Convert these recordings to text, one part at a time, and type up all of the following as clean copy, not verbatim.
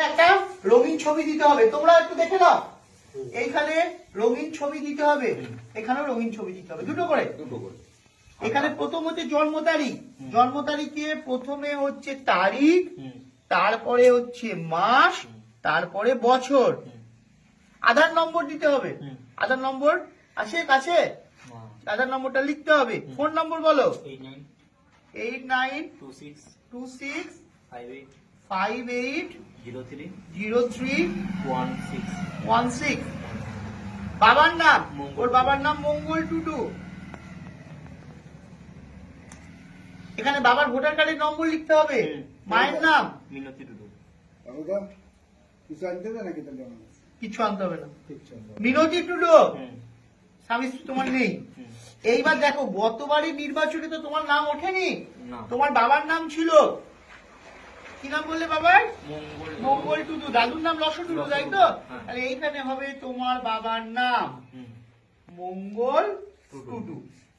একটা রঙিন ছবি দিতে হবে, তোমরা একটু দেখে নাও। এইখানে রঙিন ছবি দিতে হবে, এখানেও রঙিন ছবি দিতে হবে, দুটো করে। এখানে প্রথম হচ্ছে জন্ম তারিখ, জন্ম তারিখে প্রথমে হচ্ছে তারিখ, তারপরে হচ্ছে মাস, তারপরে বছর। আধার নম্বর দিতে হবে, আধার নম্বর আছে কাছে, আধার নম্বরটা লিখতে হবে। ফোন নম্বর বলো। 8926580316। বাবার নাম, ওর বাবার নাম মঙ্গল টুডু। এখানে বাবার ভোটার কার্ডের নম্বর লিখতে হবে। মায়ের নাম মিনতি টুডু। কিছু আনতে হবে না, মিনতি টুডু। স্বামী স্ত্রী তোমার নেই। এইবার দেখো, গতবারই নির্বাচনে তো তোমার নাম ওঠেনি, তোমার বাবার নাম ছিল কি নাম বললে বাবার? মঙ্গল টুডু। দাদুর নাম লস টুডু, তাই তো? তাহলে এইখানে হবে তোমার বাবার নাম মঙ্গল টুডু।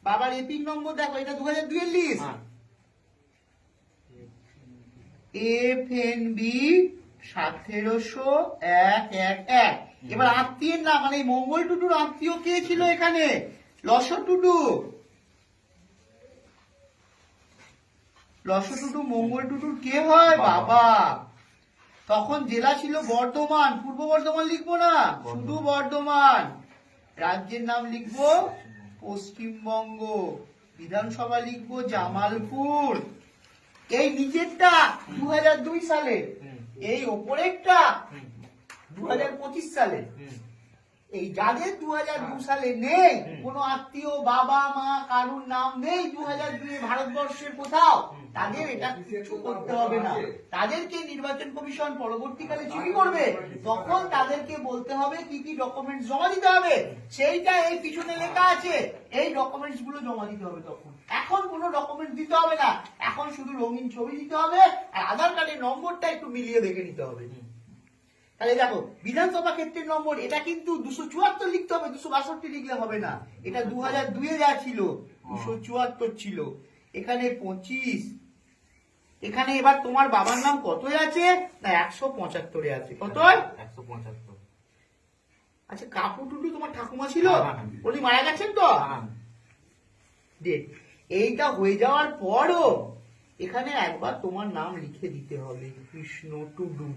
বাবার এপিক নম্বর দেখো, এটা 2002 এর লিস্ট, FNB 17111। এবার আত্মীয়ের নাম, মানে মঙ্গল টুডুর আত্মীয় কে ছিল এখানে? লস টুডু। লস টুডু মঙ্গল টুডুর কে হয়? বাবা। তখন জেলা ছিল বর্ধমান, পূর্ব বর্ধমান লিখবো না, শুধু বর্ধমান। রাজ্যের নাম লিখবো পশ্চিমবঙ্গ, বিধানসভা লিখবো জামালপুর। এই নিচেরটা 2002 সালে, এই ওপরেরটা 2025 সালে। এই যাদের 2002 সালে নেই, কোনো আত্মীয় বাবা মা কারুর নাম নেই 2002 ভারতবর্ষের কোথাও, তাদের এটা কিছু করতে হবে না। তাদেরকে নির্বাচন কমিশন পরবর্তীকালে চিঠি করবে, তখন তাদেরকে বলতে হবে কি কি ডকুমেন্টস জমা দিতে হবে, সেইটা এই পিছনে লেখা আছে। এই ডকুমেন্টস গুলো জমা দিতে হবে তখন। এখন কোনো ডকুমেন্ট দিতে হবে না, এখন শুধু রঙিন ছবি দিতে হবে আর আধার কার্ডের নম্বরটা একটু মিলিয়ে দেখে নিতে হবে। তাহলে দেখো, বিধানসভা ক্ষেত্রের নম্বর এটা কিন্তু 274 লিখতে হবে, 262 লিখলে হবে না। এটা 2002 যা ছিল 274 ছিল, এখানে 25। এখানে এবার তোমার বাবার নাম কত আছে? না 175 আছে। কত? 175। আচ্ছা, কাকু টুটু তোমার ঠাকুমা ছিল, উনি মারা গেছেন তো? দেখ, এইটা হয়ে যাওয়ার পরও এখানে একবার তোমার নাম লিখে দিতে হবে, কৃষ্ণ টুডু।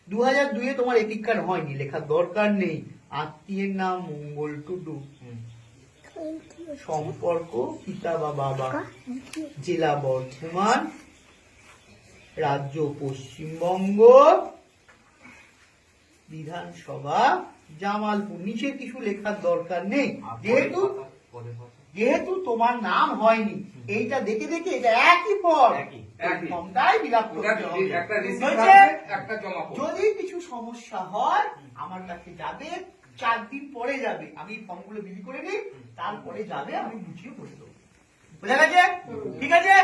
2002 তোমার এপিক কার্ড হয়নি, লেখার দরকার নেই। আত্মীয়ের নাম মঙ্গল টুডু, সম্পর্ক পিতা বা বাবা, জেলা বর্ধমান, রাজ্য পশ্চিমবঙ্গ, বিধানসভা জামালপুর। নিচে কিছু লেখার দরকার নেই, যেহেতু তোমার নাম হয়নি। এইটা দেখে দেখে এটা একই ফর্ম, ফর্মটাই বিলাপ করতে হবে। যদি কিছু সমস্যা হয় আমার কাছে যাবে, 4 দিন পরে যাবে, আমি ফর্মগুলো বিলি করে নিই, তারপরে যাবে, আমি বুঝিয়ে বলে দেবো। বোঝা গেছে? ঠিক আছে।